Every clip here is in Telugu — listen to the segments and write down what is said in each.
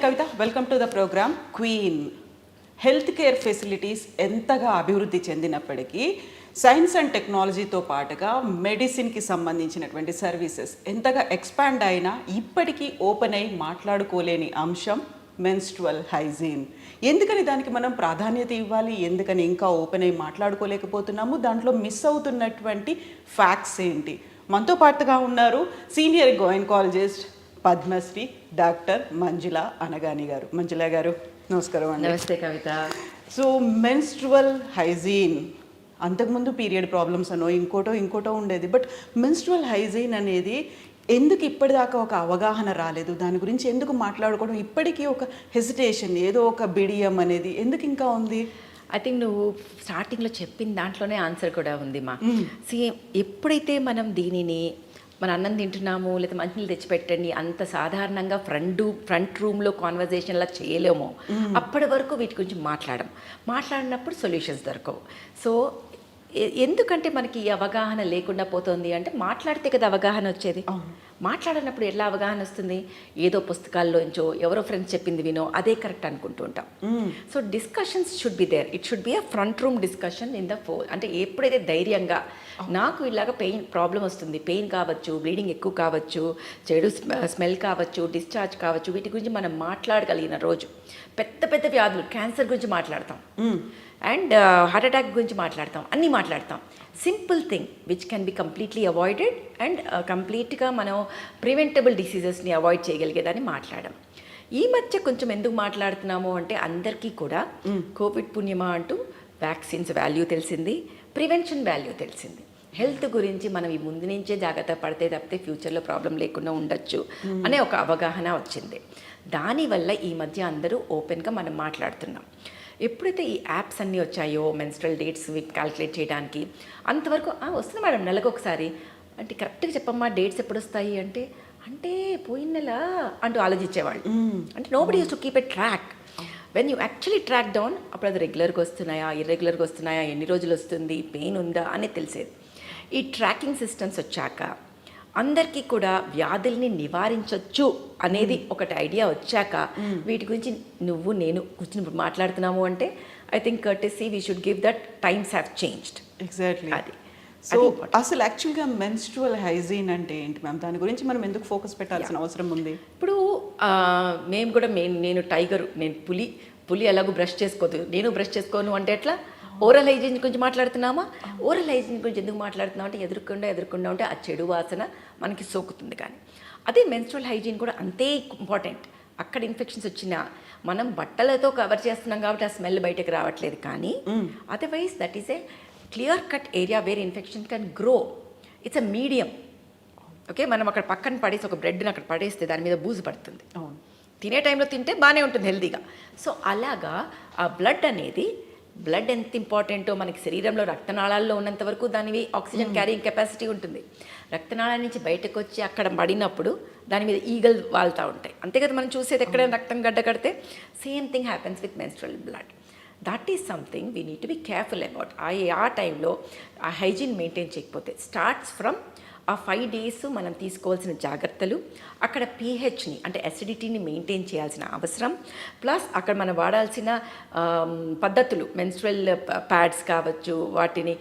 Kavitha, welcome to the programme queen. Health care facilities ఎంతగా అభివృద్ధి చెందినప్పటికీ సైన్స్ అండ్ టెక్నాలజీతో పాటుగా మెడిసిన్కి సంబంధించినటువంటి సర్వీసెస్ ఎంతగా ఎక్స్పాండ్ అయినా ఇప్పటికీ ఓపెన్ అయి మాట్లాడుకోలేని అంశం మెన్స్ట్రువల్ హైజీన్. ఎందుకని దానికి మనం ప్రాధాన్యత ఇవ్వాలి, ఎందుకని ఇంకా ఓపెన్ అయి మాట్లాడుకోలేకపోతున్నాము, దాంట్లో మిస్ అవుతున్నటువంటి ఫ్యాక్ట్స్ ఏంటి? మనతో పాటుగా ఉన్నారు సీనియర్ గైనకాలజిస్ట్ పద్మశ్రీ డాక్టర్ మంజుల అనగాని గారు. మంజుల గారు నమస్కారం అండి. నమస్తే కవిత. సో మెన్స్ట్రువల్ హైజీన్, అంతకుముందు పీరియడ్ ప్రాబ్లమ్స్ అనో ఇంకోటో ఉండేది, బట్ మెన్స్ట్రువల్ హైజీన్ అనేది ఎందుకు ఇప్పటిదాకా ఒక అవగాహన రాలేదు? దాని గురించి ఎందుకు మాట్లాడుకోవడం ఇప్పటికీ ఒక హెసిటేషన్, ఏదో ఒక బిడియం అనేది ఎందుకు ఇంకా ఉంది? ఐ థింక్ నువ్వు స్టార్టింగ్లో చెప్పిన దాంట్లోనే ఆన్సర్ కూడా ఉంది మా. ఎప్పుడైతే మనం దీనిని మన అన్నం తింటున్నాము లేదా మంచినీళ్ళు తెచ్చిపెట్టండి అంత సాధారణంగా ఫ్రంట్ రూమ్లో కాన్వర్జేషన్లా చేయలేమో అప్పటి వరకు వీటి గురించి మాట్లాడినప్పుడు సొల్యూషన్స్ దొరకవు. సో ఎందుకంటే మనకి ఈ అవగాహన లేకుండా పోతుంది అంటే మాట్లాడితే కదా అవగాహన వచ్చేది. మాట్లాడినప్పుడు ఎలా అవగాహన వస్తుంది? ఏదో పుస్తకాల్లోంచో ఎవరో ఫ్రెండ్స్ చెప్పింది వినో అదే కరెక్ట్ అనుకుంటూ ఉంటాం. So discussions should be there. It should be a front room discussion in the అంటే ఎప్పుడైతే ధైర్యంగా నాకు ఇలాగ ప్రాబ్లం వస్తుంది, పెయిన్ కావచ్చు, బ్లీడింగ్ ఎక్కువ కావచ్చు, చెడు స్మెల్ కావచ్చు, డిశ్చార్జ్ కావచ్చు, వీటి గురించి మనం మాట్లాడగలిగిన రోజు పెద్ద వ్యాధులు, క్యాన్సర్ గురించి మాట్లాడతాం అండ్ హార్ట్ అటాక్ గురించి మాట్లాడతాం, అన్నీ మాట్లాడతాం. Simple thing which can be completely avoided and కంప్లీట్గా మనం ప్రివెంటబుల్ డిసీజెస్ని అవాయిడ్ చేయగలిగేదాన్ని మాట్లాడడం. ఈ మధ్య కొంచెం ఎందుకు మాట్లాడుతున్నాము అంటే అందరికీ కూడా కోవిడ్ పుణ్యమా అంటూ వ్యాక్సిన్స్ వాల్యూ తెలిసింది, ప్రివెన్షన్ వాల్యూ తెలిసింది. హెల్త్ గురించి మనం ఈ ముందు నుంచే జాగ్రత్త పడితే తప్పితే ఫ్యూచర్లో ప్రాబ్లం లేకుండా ఉండొచ్చు అనే ఒక అవగాహన వచ్చింది. దానివల్ల ఈ మధ్య అందరూ ఓపెన్గా మనం మాట్లాడుతున్నాం. ఎప్పుడైతే ఈ యాప్స్ అన్నీ వచ్చాయో మెన్స్ట్రల్ డేట్స్ క్యాల్కులేట్ చేయడానికి, అంతవరకు వస్తుంది మేడం నెలకు ఒకసారి అంటే కరెక్ట్గా చెప్పమ్మా డేట్స్ ఎప్పుడు వస్తాయి అంటే పోయిన నెల అంటూ ఆలోచించేవాళ్ళు. అంటే nobody use to keep a track. When you actually track down అప్పుడు అది రెగ్యులర్గా వస్తున్నాయా, ఇర్రెగ్యులర్గా వస్తున్నాయా, ఎన్ని రోజులు వస్తుంది, పెయిన్ ఉందా అని తెలిసేది. ఈ ట్రాకింగ్ సిస్టమ్స్ వచ్చాక అందరికీ కూడా వ్యాధుల్ని నివారించవచ్చు అనేది ఒకటి ఐడియా వచ్చాక వీటి గురించి నువ్వు నేను కూర్చుని ఇప్పుడు మాట్లాడుతున్నాము అంటే I think courtesy we should give that times have changed. Exactly. అది సో అసలు యాక్చువల్గా మెన్స్ట్రువల్ హైజీన్ అంటే ఏంటి మ్యామ్? దాని గురించి మనం ఎందుకు ఫోకస్ పెట్టాల్సిన అవసరం ఉంది? ఇప్పుడు మేము కూడా నేను టైగరు, నేను పులి ఎలాగో బ్రష్ చేసుకోదు, నేను బ్రష్ చేసుకోను అంటే ఎట్లా? ఓరల్ హైజీన్ గురించి మాట్లాడుతున్నామా? ఓరల్ హైజీన్ గురించి ఎందుకు మాట్లాడుతున్నాం అంటే ఎదురుకుండా ఉంటే ఆ చెడు వాసన మనకి సోకుతుంది. కానీ అదే మెన్స్ట్రువల్ హైజీన్ కూడా అంతే ఇంపార్టెంట్. అక్కడ ఇన్ఫెక్షన్స్ వచ్చినా మనం బట్టలతో కవర్ చేస్తున్నాం కాబట్టి ఆ స్మెల్ బయటకు రావట్లేదు. కానీ otherwise that is a clear cut area where infection can grow. It's a medium. Okay, మనం అక్కడ పక్కన పడేసి ఒక బ్రెడ్ని అక్కడ పడేస్తే దాని మీద బూజు పడుతుంది. తినే టైంలో తింటే బాగానే ఉంటుంది హెల్తీగా. సో అలాగా ఆ బ్లడ్ ఎంత ఇంపార్టెంటో మనకి శరీరంలో రక్తనాళాల్లో ఉన్నంత వరకు దానివి ఆక్సిజన్ క్యారింగ్ కెపాసిటీ ఉంటుంది. రక్తనాళాల నుంచి బయటకు వచ్చి అక్కడ పడినప్పుడు దాని మీద ఈగలు వాళ్తూ ఉంటాయి. అంతే కదా మనం చూసేది. ఎక్కడైనా రక్తం గడ్డ కడితే same thing happens with menstrual blood. That is something we need to be careful about. ఆ టైంలో ఆ హైజీన్ మెయింటైన్ చేయకపోతే స్టార్ట్స్ ఫ్రమ్ ఆ 5 days మనం తీసుకోవాల్సిన జాగ్రత్తలు, అక్కడ పీహెచ్ని అంటే అసిడిటీని మెయింటైన్ చేయాల్సిన అవసరం, ప్లస్ అక్కడ మనం వాడాల్సిన పద్ధతులు, మెన్స్ట్రువల్ ప్యాడ్స్ కావచ్చు, వాటిని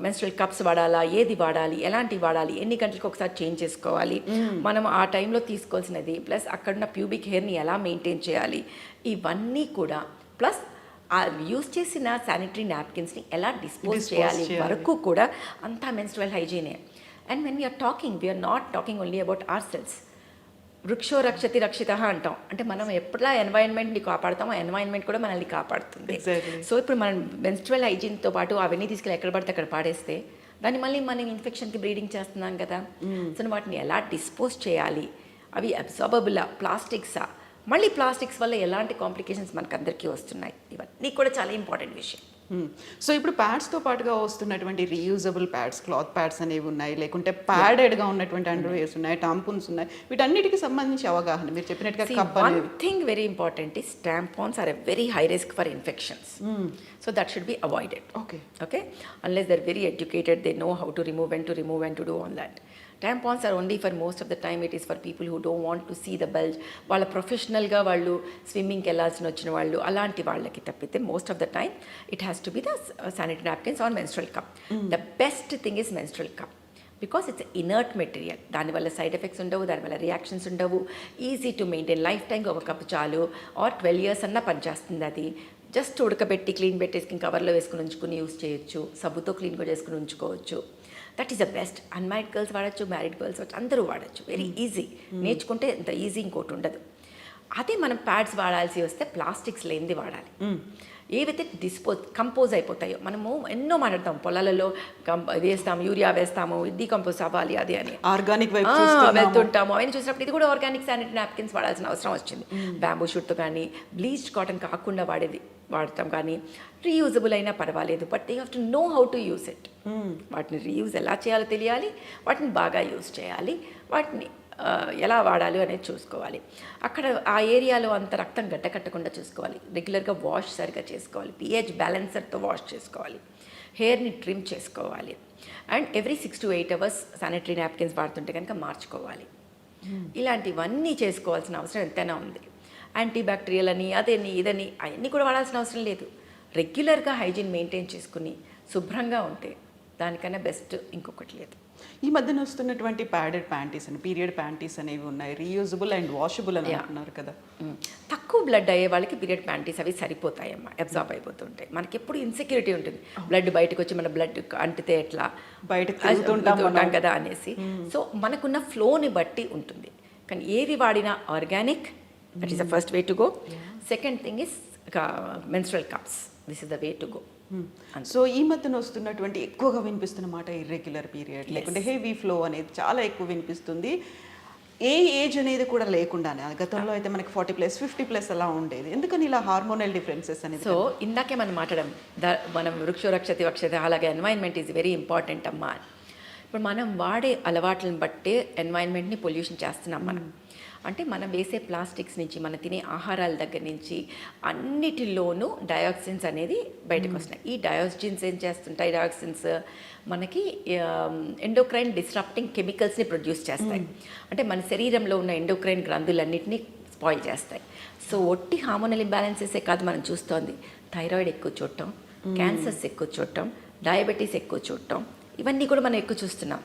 మెన్స్ట్రువల్ కప్స్ వాడాలా, ఏది వాడాలి, ఎలాంటివి వాడాలి, ఎన్ని గంటలకు ఒకసారి చేంజ్ చేసుకోవాలి, మనం ఆ టైంలో తీసుకోవాల్సినది, ప్లస్ అక్కడున్న ప్యూబిక్ హెయిర్ని ఎలా మెయింటైన్ చేయాలి, ఇవన్నీ కూడా, ప్లస్ ఆ యూజ్ చేసిన శానిటరీ నాప్కిన్స్ని ఎలా డిస్పోజ్ చేయాలి వరకు కూడా అంతా మెన్స్ట్రువల్ హైజీనే. And when we are not talking only about ourselves. వృక్షో రక్షతి రక్షిత అంటాం. అంటే మనం ఎప్పుడా ఎన్వైరన్మెంట్ని కాపాడుతామో ఎన్వైరన్మెంట్ కూడా మనల్ని కాపాడుతుంది. సో ఇప్పుడు మనం మెన్స్ట్రువల్ హైజీన్తో పాటు అవన్నీ తీసుకెళ్ళి ఎక్కడ పడితే అక్కడ పాడేస్తే దాన్ని మళ్ళీ మనం ఇన్ఫెక్షన్కి బ్రీడింగ్ చేస్తున్నాం కదా. సో వాటిని ఎలా డిస్పోజ్ చేయాలి, అవి అబ్జార్బబులా, ప్లాస్టిక్సా, మళ్ళీ ప్లాస్టిక్స్ వల్ల ఎలాంటి కాంప్లికేషన్స్ మనకు అందరికీ వస్తున్నాయి, ఇవన్నీ కూడా చాలా ఇంపార్టెంట్ విషయం. సో ఇప్పుడు ప్యాడ్స్తో పాటుగా వస్తున్నటువంటి రీయూజబుల్ ప్యాడ్స్, క్లాత్ ప్యాడ్స్ అనేవి ఉన్నాయి, లేకుంటే ప్యాడెడ్గా ఉన్నటువంటి అండర్వేర్స్ ఉన్నాయి, టాంపూన్స్ ఉన్నాయి, వీటన్నిటికి సంబంధించి అవగాహన మీరు చెప్పినట్టుగా. One thing very important is tampons are a very high risk for infections. So that should be avoided. Okay, unless they're very educated, they know how to remove, when to do all that. tampons are only for most of the time it is for people who don't want to see the bulge. వాళ్ళ ప్రొఫెషనల్గా వాళ్ళు స్విమ్మింగ్కి వెళ్ళాల్సిన వచ్చిన వాళ్ళు అలాంటి వాళ్ళకి తప్పితే most of the time it has to be the sanitary napkins or menstrual cup. The best thing is menstrual cup because it's inert material. దానివల్ల సైడ్ ఎఫెక్ట్స్ ఉండవు, దానివల్ల రియాక్షన్స్ ఉండవు, ఈజీ టు మెయింటైన్. లైఫ్ టైంకి ఒక కప్పు చాలు, ఆర్ 12 years అన్నా పనిచేస్తుంది. అది జస్ట్ ఉడకబెట్టి క్లీన్ పెట్టేసుకుని కవర్లో వేసుకుని ఉంచుకుని యూస్ చేయొచ్చు, సబ్బుతో క్లీన్ కూడా చేసుకుని ఉంచుకోవచ్చు. That is the best. Unmarried girls వాడచ్చు, మ్యారీడ్ గర్ల్స్ వాడచ్చు, అందరూ వాడచ్చు. Very easy. నేర్చుకుంటే ఇంత ఈజీ ఇంకోటి ఉండదు. అదే మనం ప్యాడ్స్ వాడాల్సి వస్తే ప్లాస్టిక్స్ లేనిది వాడాలి. ఏవైతే కంపోజ్ అయిపోతాయో, మనము ఎన్నో మాట్లాడతాం, పొలాలలో వేస్తాము, యూరియా వేస్తాము, డీకంపోజ్ అవ్వాలి అది అని ఆర్గానిక్ వెళ్తుంటాము. అవన్నీ చూసినప్పుడు ఇది కూడా ఆర్గానిక్ శానిటరీ నాప్కిన్స్ వాడాల్సిన అవసరం వచ్చింది. బ్యాంబూ షూట్తో కానీ బ్లీచ్డ్ కాటన్ కాకుండా వాడతాం, కానీ రీయూజబుల్ అయినా పర్వాలేదు. But they have to know how to use it. వాటిని రీయూజ్ ఎలా చేయాలో తెలియాలి, వాటిని బాగా యూజ్ చేయాలి, వాటిని ఎలా వాడాలి అనేది చూసుకోవాలి. అక్కడ ఆ ఏరియాలో అంత రక్తం గడ్డకట్టకుండా చూసుకోవాలి. రెగ్యులర్గా వాష్ సరిగా చేసుకోవాలి, pH బ్యాలెన్సర్తో వాష్ చేసుకోవాలి, హెయిర్ని ట్రిమ్ చేసుకోవాలి, and every 6 to 8 hours sanitary napkins వాడుతుంటే కనుక మార్చుకోవాలి. ఇలాంటివన్నీ చేసుకోవాల్సిన అవసరం ఎంతైనా ఉంది. యాంటీ బ్యాక్టీరియల్ అని అదని ఇదని అవన్నీ కూడా వాడాల్సిన అవసరం లేదు. రెగ్యులర్గా హైజీన్ మెయింటైన్ చేసుకుని శుభ్రంగా ఉంటే దానికన్నా బెస్ట్ ఇంకొకటి లేదు. ఈ మధ్యన వస్తున్నటువంటి ప్యాడెడ్ ప్యాంటీస్ అని, పీరియడ్ ప్యాంటీస్ అనేవి ఉన్నాయి, రీయూజబుల్ అండ్ వాషబుల్ అని అంటున్నారు కదా. తక్కువ బ్లడ్ అయ్యే వాళ్ళకి పీరియడ్ ప్యాంటీస్ అవి సరిపోతాయమ్మా, అబ్జార్బ్ అయిపోతుంటాయి. మనకి ఎప్పుడు ఇన్సెక్యూరిటీ ఉంటుంది, బ్లడ్ బయటకు వచ్చి మన బ్లడ్ అంటితే ఎట్లా, బయటకు ఉంటాం కదా అనేసి. సో మనకున్న ఫ్లోని బట్టి ఉంటుంది. కానీ ఏవి వాడినా organic, that is the first way to go. Second thing is menstrual cups, this is the way to go. So ఈ మధ్యన వస్తున్నటువంటి ఎక్కువగా వినిపిస్తున్న మాట ఇర్రెగ్యులర్ పీరియడ్, లేకుంటే హెవీ ఫ్లో అనేది చాలా ఎక్కువ వినిపిస్తుంది. ఏ ఏజ్ అనేది కూడా లేకుండానే, గతంలో అయితే మనకి 40+, 50+ అలా ఉండేది. ఎందుకని ఇలా హార్మోనల్ డిఫరెన్సెస్ అనేది? సో ఇందాకే మనం మాట్లాడడం, మనం వృక్షో రక్షతి వక్షతి, అలాగే ఎన్వైర్న్మెంట్ ఈజ్ వెరీ ఇంపార్టెంట్ అమ్మా. ఇప్పుడు మనం వాడే అలవాట్లను బట్టే ఎన్వైర్న్మెంట్ని పొల్యూషన్ చేస్తున్నాం మనం. అంటే మనం వేసే ప్లాస్టిక్స్ నుంచి, మనం తినే ఆహారాల దగ్గర నుంచి అన్నిటిలోనూ డయాక్సిన్స్ అనేది బయటకు వస్తున్నాయి. ఈ డయాక్సిన్స్ ఏం చేస్తుంటాయి? డయాక్సిన్స్ మనకి ఎండోక్రైన్ డిస్రప్టింగ్ కెమికల్స్ని ప్రొడ్యూస్ చేస్తాయి. అంటే మన శరీరంలో ఉన్న ఎండోక్రైన్ గ్రంథులన్నింటినీ స్పాయిల్ చేస్తాయి. సో ఒట్టి హార్మోనల్ ఇంబ్యాలెన్సెసే కాదు మనం చూస్తోంది, థైరాయిడ్ ఎక్కువ చూడటం, క్యాన్సర్స్ ఎక్కువ చూడటం, డయాబెటీస్ ఎక్కువ చూడటం, ఇవన్నీ కూడా మనం ఎక్కువ చూస్తున్నాం.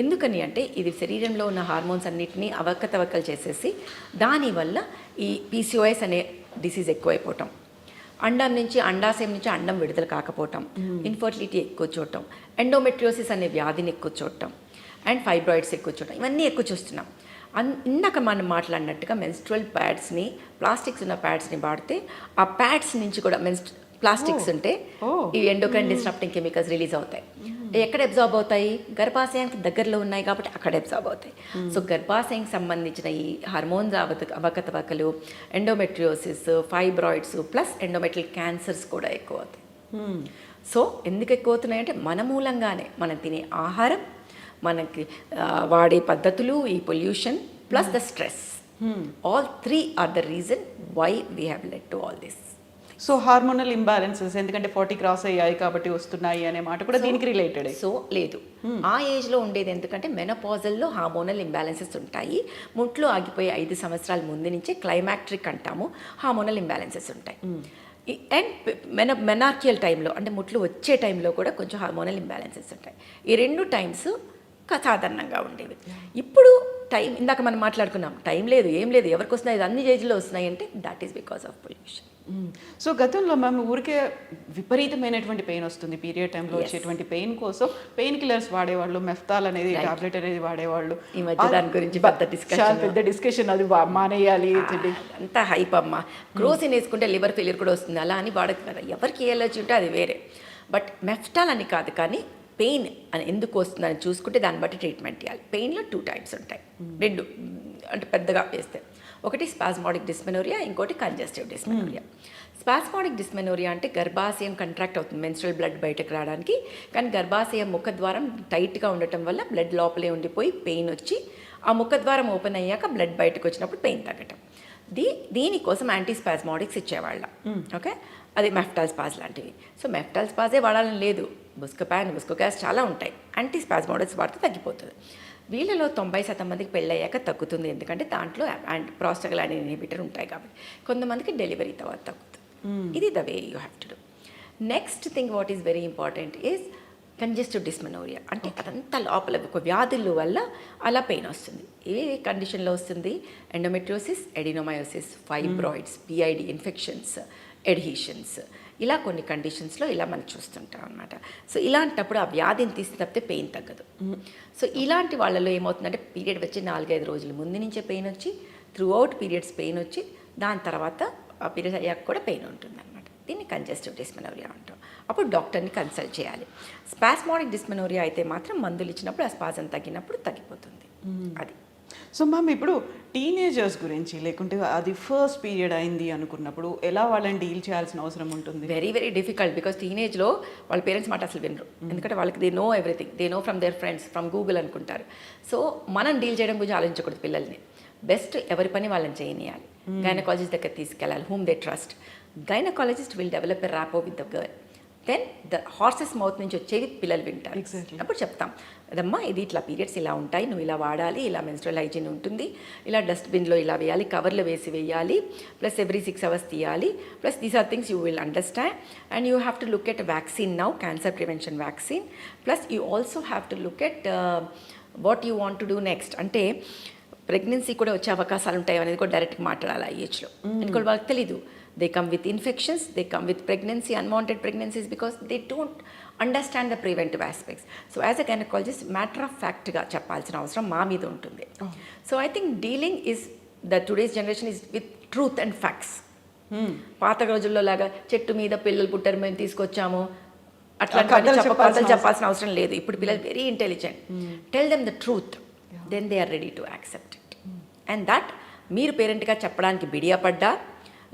ఎందుకని అంటే ఇది శరీరంలో ఉన్న హార్మోన్స్ అన్నిటినీ అవకతవకలు చేసేసి దానివల్ల ఈ PCOS అనే డిసీజ్ ఎక్కువైపోవటం, అండం నుంచి అండాశయం నుంచి అండం విడుదల కాకపోవటం, ఇన్ఫర్టిలిటీ ఎక్కువ చూడటం, ఎండోమెట్రియోసిస్ అనే వ్యాధిని ఎక్కువ చూడటం, అండ్ ఫైబ్రాయిడ్స్ ఎక్కువ చూడటం, ఇవన్నీ ఎక్కువ చూస్తున్నాం. ఇందాక మనం మాట్లాడినట్టుగా మెన్స్ట్రువల్ ప్యాడ్స్ని, ప్లాస్టిక్స్ ఉన్న ప్యాడ్స్ని వాడితే ఆ ప్యాడ్స్ నుంచి కూడా ప్లాస్టిక్స్ ఉంటే ఈ ఎండోక్రైన్ డిస్రప్టింగ్ కెమికల్స్ రిలీజ్ అవుతాయి. ఎక్కడ అబ్జార్బ్ అవుతాయి? గర్భాశయానికి దగ్గరలో ఉన్నాయి కాబట్టి అక్కడ అబ్జార్బ్ అవుతాయి. సో గర్భాశయానికి సంబంధించిన ఈ హార్మోన్స్ అవకతవకలు, endometriosis, fibroids plus endometrial cancers కూడా ఎక్కువ అవుతాయి. సో ఎందుకు ఎక్కువ అవుతున్నాయంటే మన మూలంగానే, మనం తినే ఆహారం, మనకి వాడే పద్ధతులు, ఈ pollution plus the stress, all 3 are the reason why we have led to all this. So hormonal imbalances ఎందుకంటే 40 క్రాస్ అయ్యాయి కాబట్టి వస్తున్నాయి అనే మాట కూడా దీనికి రిలేటెడ్. సో లేదు, ఆ ఏజ్లో ఉండేది ఎందుకంటే మెనోపాజల్లో హార్మోనల్ ఇంబ్యాలెన్సెస్ ఉంటాయి. ముట్లు ఆగిపోయే 5 సంవత్సరాల ముందు నుంచే క్లైమాక్ట్రిక్ అంటాము, హార్మోనల్ ఇంబ్యాలెన్సెస్ ఉంటాయి. అండ్ మెనార్కియల్ టైంలో, అంటే ముట్లు వచ్చే టైంలో కూడా కొంచెం హార్మోనల్ ఇంబ్యాలెన్సెస్ ఉంటాయి. ఈ 2 టైమ్స్ సాధారణంగా ఉండేవి. ఇప్పుడు టైం, ఇందాక మనం మాట్లాడుకున్నాం, టైం లేదు, ఏం లేదు, ఎవరికి వస్తున్నాయి, ఇది అన్ని ఏజ్లో వస్తున్నాయి అంటే that is because of pollution. So గతంలో మేము ఊరికే విపరీతమైనటువంటి పెయిన్ వస్తుంది, పీరియడ్ టైంలో వచ్చేటువంటి పెయిన్ కోసం పెయిన్ కిల్లర్స్ వాడేవాళ్ళు, మెఫ్తాల్ అనేది టాబ్లెట్ అనేది వాడేవాళ్ళు. ఈ మధ్య దాని గురించి పెద్ద డిస్కషన్, అది మానేయాలి అంతా హైప్ అమ్మా. క్రోసిన్ వేసుకుంటే లివర్ ఫెయిలియర్ కూడా వస్తుంది, అలా అని వాడదు కదా. ఎవరికి ఏ ఎలర్జీ ఉంటే అది వేరే. బట్ మెఫ్టాల్ అని కాదు, కానీ పెయిన్ అని ఎందుకు వస్తుందని చూసుకుంటే దాన్ని బట్టి ట్రీట్మెంట్ చేయాలి. పెయిన్లో 2 types ఉంటాయి, 2 అంటే పెద్దగా వేస్తే. ఒకటి స్పాస్మాటిక్ డిస్మెనోరియా, ఇంకోటి కంజెస్టివ్ డిస్మెనోరియా. స్పాస్మాటిక్ డిస్మెనోరియా అంటే గర్భాశయం కంట్రాక్ట్ అవుతుంది మెన్స్ట్రల్ బ్లడ్ బయటకు రావడానికి, కానీ గర్భాశయం ముఖద్వారం టైట్గా ఉండటం వల్ల బ్లడ్ లోపలే ఉండిపోయి పెయిన్ వచ్చి, ఆ ముఖద్వారం ఓపెన్ అయ్యాక బ్లడ్ బయటకు వచ్చినప్పుడు పెయిన్ తగ్గటం. దీనికోసం యాంటీస్పాస్మాటిక్స్ ఇచ్చేవాళ్ళ. ఓకే, అది మెఫ్టాల్ స్పాజ్ లాంటివి. సో మెఫ్టాల్ స్పాజే వాడాలని లేదు, బుస్కోపాన్, బుస్కోకాస్ చాలా ఉంటాయి. యాంటీస్పాస్మాటిక్స్ వాడితే తగ్గిపోతుంది. వీళ్ళలో 90% మందికి పెళ్ళయ్యాక తగ్గుతుంది, ఎందుకంటే దాంట్లో ప్రాస్టాగ్లాండిన్ ఇన్హిబిటర్ ఉంటాయి కాబట్టి. కొంతమందికి డెలివరీ తర్వాత తగ్గుతుంది. ఇది the way you have to do. Next thing what is very important is congestive dysmenorrhoea. అంటే అదంతా లోపల ఒక వ్యాధుల వల్ల అలా పెయిన్ వస్తుంది. ఏ కండిషన్లో వస్తుంది? Endometriosis, adenomyosis, fibroids, PID infections, adhesions, ఇలా కొన్ని కండిషన్స్లో ఇలా మనం చూస్తుంటాం అనమాట. సో ఇలాంటప్పుడు ఆ వ్యాధిని తీసి తప్పితే పెయిన్ తగ్గదు. సో ఇలాంటి వాళ్ళలో ఏమవుతుందంటే పీరియడ్ వచ్చి 4-5 రోజుల ముందు నుంచే పెయిన్ వచ్చి, త్రూ అవుట్ పీరియడ్స్ పెయిన్ వచ్చి, దాని తర్వాత ఆ పీరియడ్స్ అయ్యాక కూడా పెయిన్ ఉంటుంది అనమాట. దీన్ని కంజెస్టివ్ డిస్మెనోరియా అంటాం. అప్పుడు డాక్టర్ని కన్సల్ట్ చేయాలి. స్పాస్మాటిక్ డిస్మెనోరియా అయితే మాత్రం మందులు ఇచ్చినప్పుడు ఆ స్పాజం తగ్గినప్పుడు తగ్గిపోతుంది. అది. సో మ్యామ్ ఇప్పుడు టీనేజర్స్ గురించి, లేకుంటే అది ఫస్ట్ పీరియడ్ అయింది అనుకున్నప్పుడు ఎలా వాళ్ళని డీల్ చేయాల్సిన అవసరం ఉంటుంది? వెరీ వెరీ డిఫికల్ట్, బికాస్ టీనేజ్లో వాళ్ళ పేరెంట్స్ మాట అసలు వినరు. ఎందుకంటే వాళ్ళకి they know everything, they know from their friends, from Google అనుకుంటారు. సో మనం డీల్ చేయడం గురించి ఆలోచించకూడదు పిల్లల్ని. బెస్ట్ ఎవరి పని వాళ్ళని చేయనియాలి. గైనకాలజిస్ట్ దగ్గర తీసుకెళ్ళాలి, whom they trust. Gynaecologist will develop a rapport with the girl. Then the horse's mouth నుంచి వచ్చేవి పిల్లలు వింటారు. అప్పుడు చెప్తాం, అదమ్మా ఇది ఇట్లా పీరియడ్స్ ఇలా ఉంటాయి, నువ్వు ఇలా వాడాలి, ఇలా మెన్స్ట్రువల్ హైజీన్ ఉంటుంది, ఇలా డస్ట్బిన్లో ఇలా వేయాలి, కవర్లో వేసి వేయాలి, ప్లస్ ఎవ్రీ 6 hours తీయాలి, plus these are things you will understand. And you have to look at vaccine now, cancer prevention vaccine. Plus you also have to look at what you want to do next. అంటే ప్రెగ్నెన్సీ కూడా వచ్చే అవకాశాలు ఉంటాయి అనేది కూడా డైరెక్ట్గా మాట్లాడాలి ఆ ఏజ్లో. ఎందుకంటే వాళ్ళకి తెలీదు. They come with infections, they come with pregnancy, unwanted pregnancies, because they don't understand the preventive aspects. So as a gynecologist, matter of fact గా చెప్పాల్సిన అవసరం మా మీద ఉంటుంది. So I think dealing is, the today's generation is with truth and facts. పాత రోజుల్లో లాగా చెట్టు మీద పిల్లలు పుట్టారు మేము తీసుకొచ్చాము అట్లా చెప్పాల్సిన అవసరం లేదు. ఇప్పుడు పిల్లలు very intelligent. Tell them the truth, then they are ready to accept it. And that మీరు పేరెంట్గా చెప్పడానికి బిడియపడ్డా,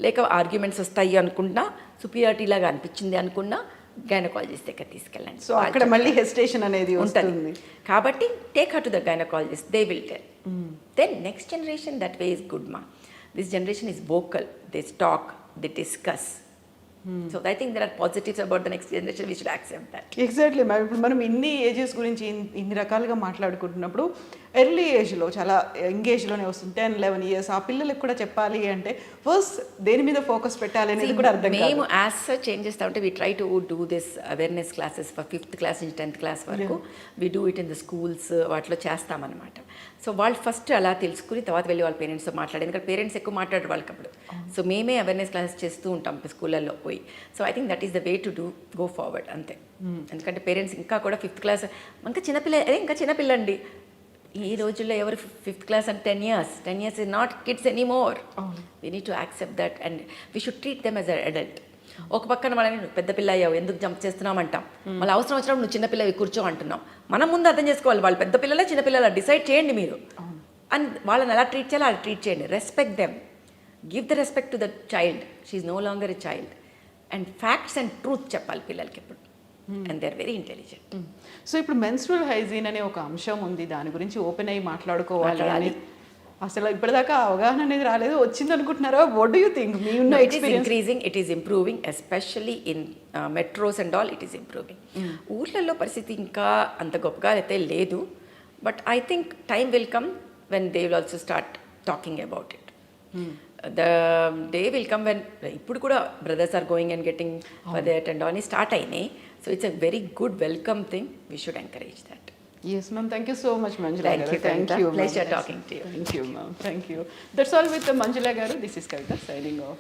లేక ఆర్గ్యుమెంట్స్ వస్తాయి అనుకున్నా, సుపీరియారిటీ లాగా అనిపించింది అనుకున్నా, గైనకాలజిస్ట్ దగ్గర తీసుకెళ్ళండి. సో అక్కడ మళ్ళీ హెసిటేషన్ అనేది ఉంటుంది. కాబట్టి take her to the gynaecologist, they will tell. Then next generation that way is good మా. This generation is vocal, they talk, they discuss. So I think there are positives about the next generation, we should accept that. Exactly ma'am. ఇప్పుడు మనం ఇన్ని ఏజెస్ గురించి ఇన్ని రకాలుగా మాట్లాడుకుంటున్నప్పుడు ఎర్లీ ఏజ్లో చాలా యంగ్ ఏజ్లోనే వస్తుంది, 10-11 years. ఆ పిల్లలకు కూడా చెప్పాలి అంటే ఫస్ట్ దేని మీద ఫోకస్ పెట్టాలి అనేది కూడా అర్థం కాదు. మేము యాజ్ సచ్ ఏం చేస్తామంటే we try to do this awareness classes for 5th class నుంచి 10th class వరకు. We do it in the schools, వాటిలో చేస్తామన్నమాట. సో వాళ్ళు ఫస్ట్ అలా తెలుసుకుని తర్వాత వెళ్ళి వాళ్ళ పేరెంట్స్తో మాట్లాడేది, ఎందుకంటే పేరెంట్స్ ఎక్కువ మాట్లాడారు వాళ్ళకి అప్పుడు. సో మేమే అవేర్నెస్ క్లాసెస్ చేస్తూ ఉంటాం స్కూళ్ళల్లో పోయి. So I think that is the way to do go forward అంతే. ఎందుకంటే పేరెంట్స్ ఇంకా కూడా 5th class ఇంకా చిన్నపిల్ల, ఇంకా చిన్నపిల్లండి ఈ రోజుల్లో ఎవరు 5th class and 10 years is not kids anymore. We need to accept that and we should treat them as an adult. ఒక పక్కన వాళ్ళని నువ్వు పెద్ద పిల్ల అయ్యావు ఎందుకు జంప్ చేస్తున్నావు అంటాం, మళ్ళీ అవసరం వచ్చినప్పుడు నువ్వు చిన్నపిల్లవి కూర్చో అంటున్నాం. మనం ముందు అర్థం చేసుకోవాలి, వాళ్ళు పెద్ద పిల్లలే చిన్నపిల్లల డిసైడ్ చేయండి మీరు. అండ్ వాళ్ళని ఎలా ట్రీట్ చేయాలో అలా ట్రీట్ చేయండి. Respect them, give the respect to the child, she is no longer a child. And facts and truth చెప్పాలి పిల్లలకి ఎప్పుడు. And they are very intelligent. So ఇప్పుడు మెన్స్ట్రువల్ హైజీన్ అనే ఒక అంశం ఉంది, దాని గురించి ఓపెన్ అయ్యి మాట్లాడుకోవాలి. అసలు ఇప్పటిదాకా అవగాహన అనేది రాలేదు, వచ్చింది అనుకుంటున్నారా? What do you think? మీ ఉన్న experience? It is improving, especially in metros and all it is improving. ఊర్లలో పరిస్థితి ఇంకా అంత గొప్పగా అయితే లేదు, but I think time will come when they will also start talking about it. The day will come when, ఇప్పుడు కూడా brothers are going and getting for that and all start అయినాయి. So it's a very good welcome thing. We should encourage that. Yes, ma'am. Thank you so much, Manjula garu. Thank you. Pleasure talking to you. Thank you, ma'am. Thank you. That's all with Manjula garu. This is Kavita signing off.